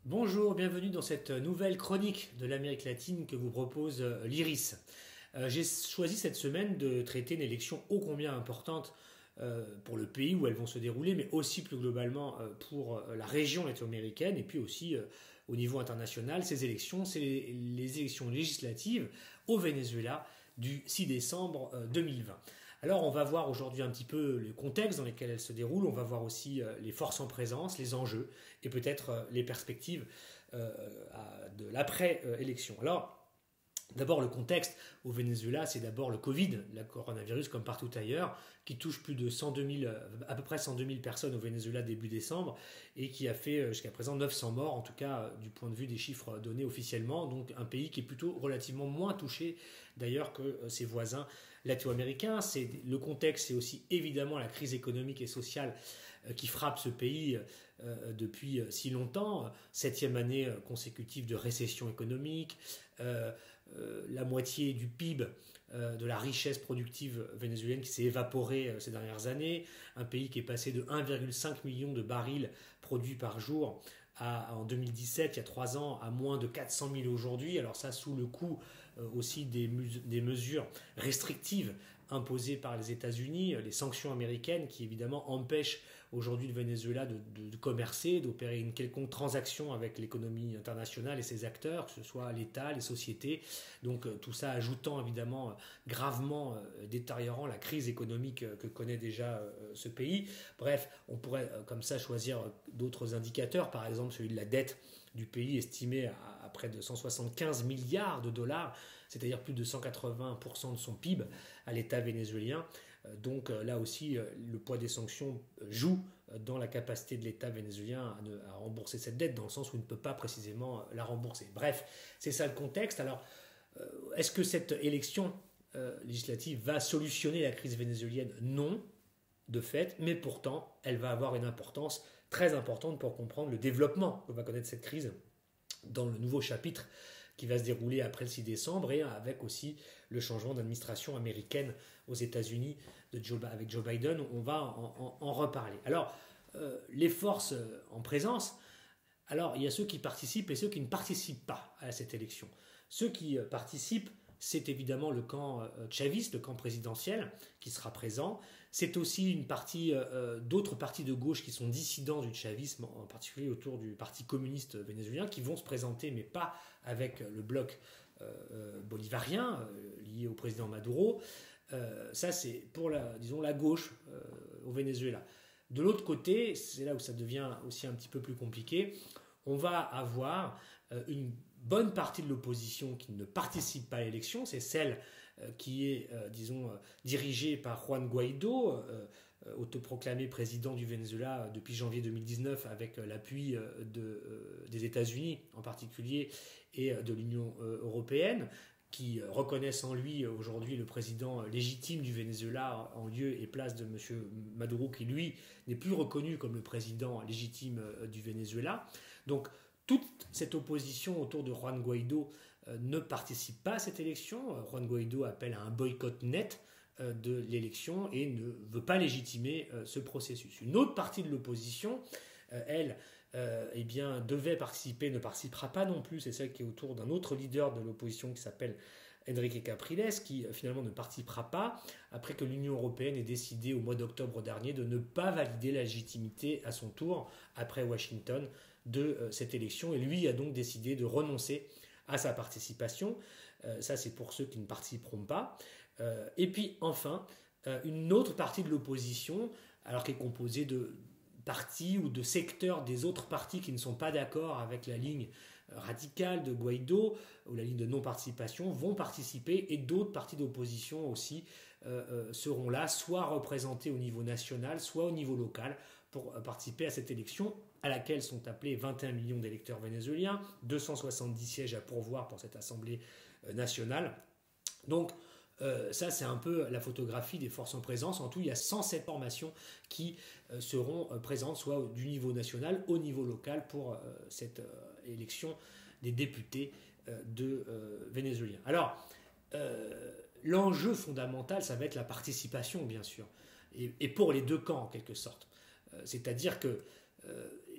Bonjour, bienvenue dans cette nouvelle chronique de l'Amérique latine que vous propose l'IRIS. J'ai choisi cette semaine de traiter une élection ô combien importante pour le pays où elles vont se dérouler, mais aussi plus globalement pour la région latino-américaine et puis aussi au niveau international. Ces élections, c'est les élections législatives au Venezuela du 6 décembre 2020. Alors on va voir aujourd'hui un petit peu le contexte dans lequel elles se déroulent, on va voir aussi les forces en présence, les enjeux et peut-être les perspectives de l'après-élection. Alors d'abord, le contexte au Venezuela, c'est d'abord le Covid, le coronavirus, comme partout ailleurs, qui touche plus de 102 000, à peu près 102 000 personnes au Venezuela début décembre et qui a fait jusqu'à présent 900 morts, en tout cas du point de vue des chiffres donnés officiellement. Donc un pays qui est plutôt relativement moins touché d'ailleurs que ses voisins latino-américains. Le contexte, c'est aussi évidemment la crise économique et sociale qui frappe ce pays depuis si longtemps, septième année consécutive de récession économique, la moitié du PIB, de la richesse productive vénézuélienne qui s'est évaporée ces dernières années, un pays qui est passé de 1,5 million de barils produits par jour en 2017, il y a 3 ans, à moins de 400 000 aujourd'hui. Alors ça sous le coup aussi des mesures restrictives imposées par les États-Unis, les sanctions américaines qui évidemment empêchent aujourd'hui le Venezuela de commercer, d'opérer une quelconque transaction avec l'économie internationale et ses acteurs, que ce soit l'État, les sociétés. Donc tout ça ajoutant évidemment gravement détériorant la crise économique que connaît déjà ce pays. Bref, on pourrait comme ça choisir d'autres indicateurs, par exemple celui de la dette du pays estimé à près de 175 milliards de dollars, c'est-à-dire plus de 180% de son PIB à l'État vénézuélien. Donc là aussi, le poids des sanctions joue dans la capacité de l'État vénézuélien à rembourser cette dette, dans le sens où il ne peut pas précisément la rembourser. Bref, c'est ça le contexte. Alors, est-ce que cette élection législative va solutionner la crise vénézuélienne? Non, de fait, mais pourtant, elle va avoir une importance très importante pour comprendre le développement que va connaître cette crise dans le nouveau chapitre qui va se dérouler après le 6 décembre et avec aussi le changement d'administration américaine aux États-Unis avec Joe Biden. On va en reparler. Alors, les forces en présence, alors il y a ceux qui participent et ceux qui ne participent pas à cette élection. Ceux qui participent, c'est évidemment le camp chaviste, le camp présidentiel, qui sera présent. C'est aussi une partie, d'autres partis de gauche qui sont dissidents du chavisme, en particulier autour du Parti communiste vénézuélien, qui vont se présenter, mais pas avec le bloc bolivarien lié au président Maduro. Ça, c'est pour la gauche au Venezuela. De l'autre côté, c'est là où ça devient aussi un petit peu plus compliqué, on va avoir une bonne partie de l'opposition qui ne participe pas à l'élection, c'est celle qui est, dirigée par Juan Guaido, autoproclamé président du Venezuela depuis janvier 2019 avec l'appui des États-Unis en particulier et de l'Union européenne, qui reconnaissent en lui aujourd'hui le président légitime du Venezuela en lieu et place de M. Maduro, qui lui n'est plus reconnu comme le président légitime du Venezuela. Donc toute cette opposition autour de Juan Guaido ne participe pas à cette élection. Juan Guaido appelle à un boycott net de l'élection et ne veut pas légitimer ce processus. Une autre partie de l'opposition, elle, devait participer, ne participera pas non plus. C'est celle qui est autour d'un autre leader de l'opposition qui s'appelle Enrique Capriles, qui finalement ne participera pas après que l'Union européenne ait décidé au mois d'octobre dernier de ne pas valider la légitimité à son tour, après Washington, de cette élection. Et lui a donc décidé de renoncer à sa participation. Ça, c'est pour ceux qui ne participeront pas. Et puis enfin, une autre partie de l'opposition, alors qui est composée de partis ou de secteurs des autres partis qui ne sont pas d'accord avec la ligne radicale de Guaido ou la ligne de non-participation, vont participer, et d'autres partis d'opposition aussi seront là, soit représentés au niveau national, soit au niveau local, pour participer à cette élection à laquelle sont appelés 21 millions d'électeurs vénézuéliens, 270 sièges à pourvoir pour cette Assemblée nationale. Donc ça, c'est un peu la photographie des forces en présence. En tout, il y a 107 formations qui seront présentes, soit du niveau national au niveau local, pour cette élection des députés vénézuéliens. Alors, l'enjeu fondamental, ça va être la participation, bien sûr, et pour les deux camps, en quelque sorte. C'est-à-dire que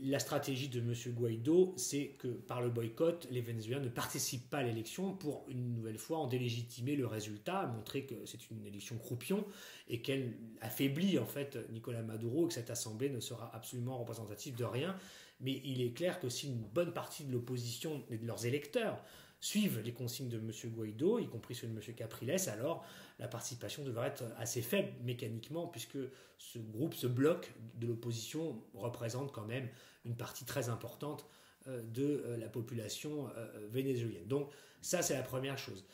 la stratégie de M. Guaido, c'est que par le boycott, les Vénézuéliens ne participent pas à l'élection pour une nouvelle fois en délégitimer le résultat, montrer que c'est une élection croupion et qu'elle affaiblit en fait Nicolás Maduro et que cette assemblée ne sera absolument représentative de rien. Mais il est clair que si une bonne partie de l'opposition et de leurs électeurs suivent les consignes de M. Guaido, y compris ceux de M. Capriles, alors la participation devrait être assez faible mécaniquement, puisque ce bloc de l'opposition représente quand même une partie très importante de la population vénézuélienne. Donc ça, c'est la première chose.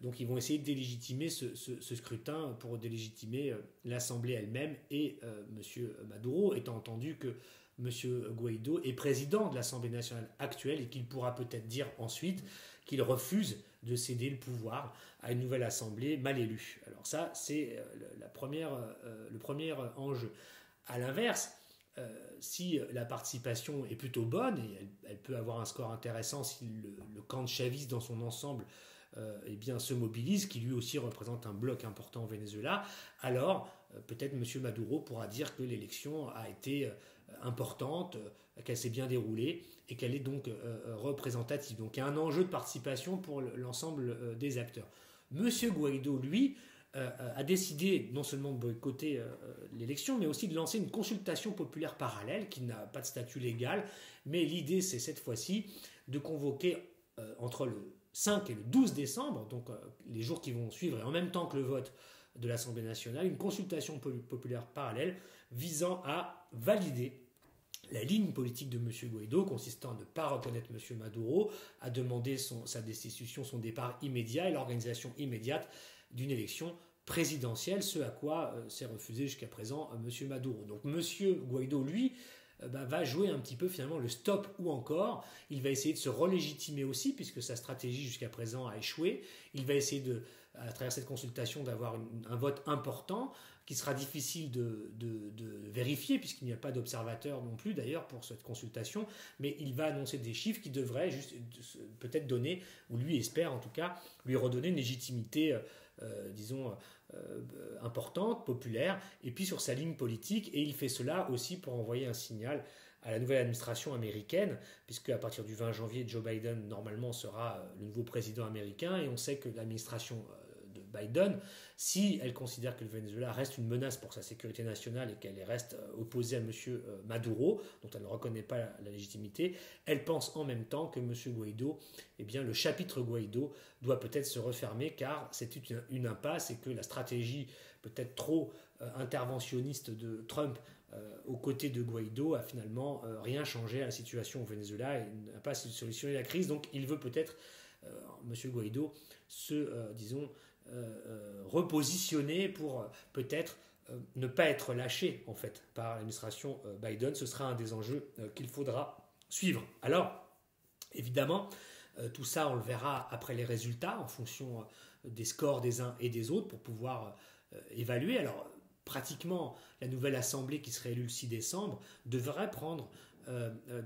Donc ils vont essayer de délégitimer ce scrutin pour délégitimer l'Assemblée elle-même et M. Maduro, étant entendu que M. Guaido est président de l'Assemblée nationale actuelle et qu'il pourra peut-être dire ensuite qu'il refuse de céder le pouvoir à une nouvelle assemblée mal élue. Alors ça, c'est le premier enjeu. À l'inverse, si la participation est plutôt bonne, et elle peut avoir un score intéressant si le camp de chavistes dans son ensemble eh bien, se mobilise, qui lui aussi représente un bloc important au Venezuela, alors peut-être M. Maduro pourra dire que l'élection a été importante, qu'elle s'est bien déroulée et qu'elle est donc représentative. Donc il y a un enjeu de participation pour l'ensemble des acteurs. M. Guaido, lui, a décidé non seulement de boycotter l'élection, mais aussi de lancer une consultation populaire parallèle qui n'a pas de statut légal, mais l'idée c'est cette fois-ci de convoquer entre le 5 et le 12 décembre, donc les jours qui vont suivre et en même temps que le vote de l'Assemblée nationale, une consultation populaire parallèle visant à valider la ligne politique de M. Guaido, consistant à ne pas reconnaître M. Maduro, à demander sa destitution, son départ immédiat et l'organisation immédiate d'une élection présidentielle, ce à quoi s'est refusé jusqu'à présent M. Maduro. Donc M. Guaido, lui, va jouer un petit peu finalement le stop ou encore. Il va essayer de se relégitimer aussi, puisque sa stratégie jusqu'à présent a échoué. Il va essayer à travers cette consultation d'avoir un vote important qui sera difficile de vérifier puisqu'il n'y a pas d'observateur non plus d'ailleurs pour cette consultation, mais il va annoncer des chiffres qui devraient juste peut-être donner, ou lui espère en tout cas, lui redonner une légitimité disons importante, populaire, et puis sur sa ligne politique, et il fait cela aussi pour envoyer un signal à la nouvelle administration américaine, puisque à partir du 20 janvier, Joe Biden normalement sera le nouveau président américain, et on sait que l'administration de Biden, si elle considère que le Venezuela reste une menace pour sa sécurité nationale et qu'elle reste opposée à M. Maduro, dont elle ne reconnaît pas la légitimité, elle pense en même temps que M. Guaido, eh bien, le chapitre Guaido doit peut-être se refermer car c'est une impasse et que la stratégie peut-être trop interventionniste de Trump aux côtés de Guaido a finalement rien changé à la situation au Venezuela et n'a pas solutionné la crise. Donc il veut peut-être, M. Guaido, disons, repositionner pour peut-être ne pas être lâché en fait par l'administration Biden. Ce sera un des enjeux qu'il faudra suivre. Alors évidemment tout ça on le verra après les résultats en fonction des scores des uns et des autres pour pouvoir évaluer. Alors pratiquement la nouvelle assemblée qui serait élue le 6 décembre devrait prendre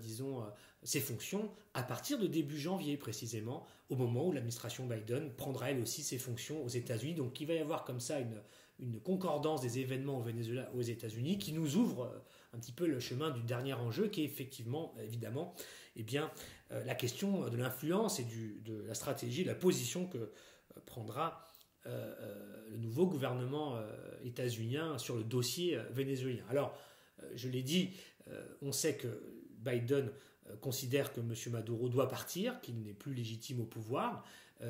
disons ses fonctions à partir de début janvier précisément, au moment où l'administration Biden prendra elle aussi ses fonctions aux États-Unis. Donc il va y avoir comme ça une concordance des événements au Venezuela aux États-Unis qui nous ouvre un petit peu le chemin du dernier enjeu qui est effectivement, évidemment, eh bien, la question de l'influence et de la stratégie, de la position que prendra le nouveau gouvernement états-unien sur le dossier vénézuélien. Alors, je l'ai dit, on sait que Biden considère que M. Maduro doit partir, qu'il n'est plus légitime au pouvoir,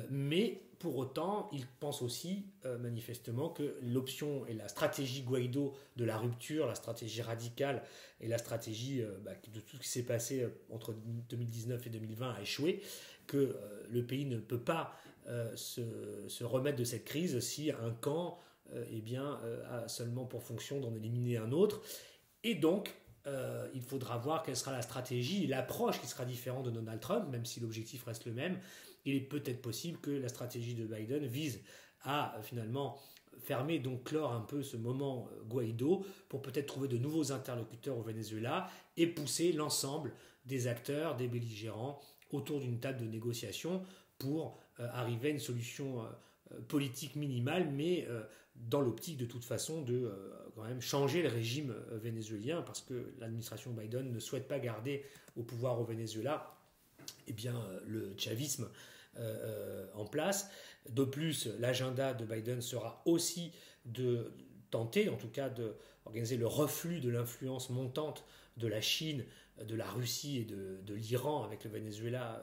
mais pour autant, il pense aussi manifestement que l'option et la stratégie Guaido de la rupture, la stratégie radicale et la stratégie de tout ce qui s'est passé entre 2019 et 2020 a échoué, que le pays ne peut pas se remettre de cette crise si un camp a seulement pour fonction d'en éliminer un autre. Et donc, il faudra voir quelle sera la stratégie et l'approche qui sera différente de Donald Trump, même si l'objectif reste le même. Il est peut-être possible que la stratégie de Biden vise à finalement fermer, donc clore un peu ce moment Guaido pour peut-être trouver de nouveaux interlocuteurs au Venezuela et pousser l'ensemble des acteurs, des belligérants autour d'une table de négociation pour arriver à une solution politique minimale, mais dans l'optique de toute façon de quand même changer le régime vénézuélien, parce que l'administration Biden ne souhaite pas garder au pouvoir au Venezuela le chavisme en place. De plus, l'agenda de Biden sera aussi de tenter, en tout cas, d'organiser le reflux de l'influence montante de la Chine, de la Russie et de l'Iran avec le Venezuela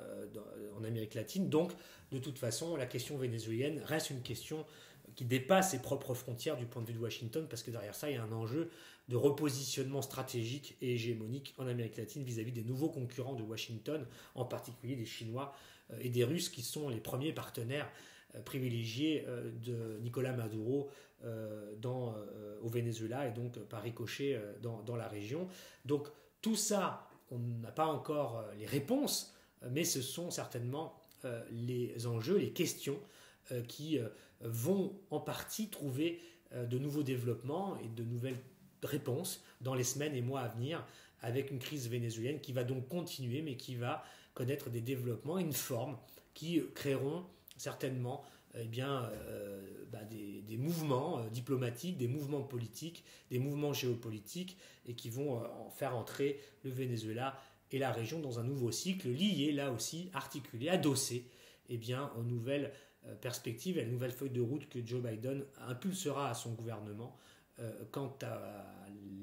en Amérique latine. Donc, de toute façon, la question vénézuélienne reste une question qui dépasse ses propres frontières du point de vue de Washington, parce que derrière ça, il y a un enjeu de repositionnement stratégique et hégémonique en Amérique latine vis-à-vis des nouveaux concurrents de Washington, en particulier des Chinois et des Russes, qui sont les premiers partenaires privilégiés de Nicolás Maduro au Venezuela, et donc par ricochet dans la région. Donc tout ça, on n'a pas encore les réponses, mais ce sont certainement les enjeux, les questions qui vont en partie trouver de nouveaux développements et de nouvelles réponses dans les semaines et mois à venir, avec une crise vénézuélienne qui va donc continuer, mais qui va connaître des développements, une forme qui créeront certainement des mouvements diplomatiques, des mouvements politiques, des mouvements géopolitiques, et qui vont faire entrer le Venezuela et la région dans un nouveau cycle lié, là aussi, articulé, adossé aux nouvelles perspectives, à la nouvelle feuille de route que Joe Biden impulsera à son gouvernement quant à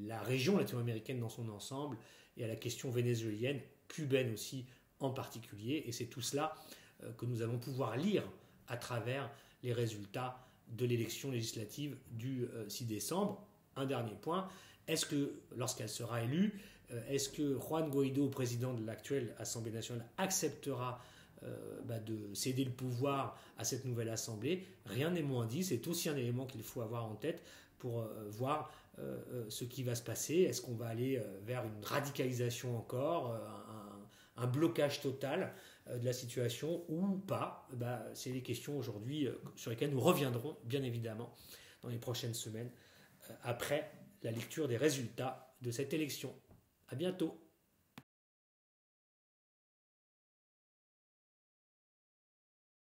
la région latino-américaine dans son ensemble et à la question vénézuélienne, cubaine aussi en particulier. Et c'est tout cela que nous allons pouvoir lire à travers les résultats de l'élection législative du 6 décembre. Un dernier point, est-ce que lorsqu'elle sera élue, est-ce que Juan Guaidó, président de l'actuelle Assemblée nationale, acceptera de céder le pouvoir à cette nouvelle Assemblée? Rien n'est moins dit, c'est aussi un élément qu'il faut avoir en tête pour voir ce qui va se passer. Est-ce qu'on va aller vers une radicalisation encore, un blocage total de la situation ou pas? C'est les questions aujourd'hui sur lesquelles nous reviendrons bien évidemment dans les prochaines semaines après la lecture des résultats de cette élection. À bientôt.